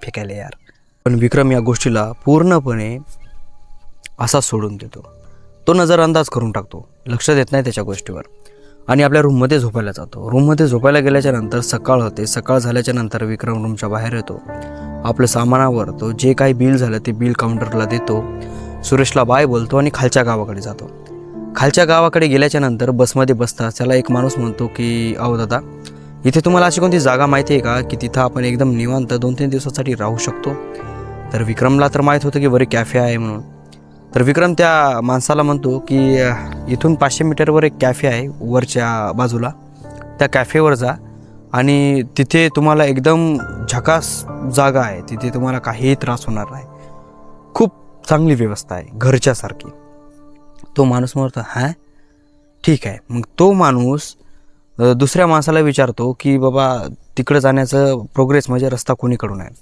फेकायला यार. पण विक्रम या गोष्टीला पूर्णपणे असा सोडून देतो. तो नजरअंदाज करून टाकतो, लक्ष देत नाही त्याच्या गोष्टीवर आणि आपल्या रूममध्ये झोपायला जातो. रूममध्ये झोपायला गेल्याच्या नंतर सकाळ होते. सकाळ झाल्याच्या नंतर विक्रम रूमच्या बाहेर येतो. आपलं सामानावर तो जे काही बिल झालं ते बिल काउंटरला देतो. सुरेशला बाय बोलतो आणि खालच्या गावाकडे जातो. खालच्या गावाकडे गेल्याच्या नंतर बसमध्ये बसताच त्याला एक माणूस म्हणतो की अहो दादा, इथे तुम्हाला अशी कोणती जागा माहिती आहे का की तिथं आपण एकदम निवांत 2-3 दिवसासाठी राहू शकतो. तर विक्रमला तर माहीत होतं की बरे कॅफे आहे म्हणून. तर विक्रम त्या माणसाला म्हणतो की इथून 500 मीटरवर एक कॅफे आहे वरच्या बाजूला, त्या कॅफेवर जा आणि तिथे तुम्हाला एकदम झकास जागा आहे, तिथे तुम्हाला काहीही त्रास होणार नाही, खूप चांगली व्यवस्था आहे घरच्यासारखी. तो माणूस म्हणतो हां ठीक आहे. मग तो माणूस दुसऱ्या माणसाला विचारतो की बाबा तिकडं जाण्याचं प्रोग्रेस म्हणजे रस्ता कोणीकडून आहे.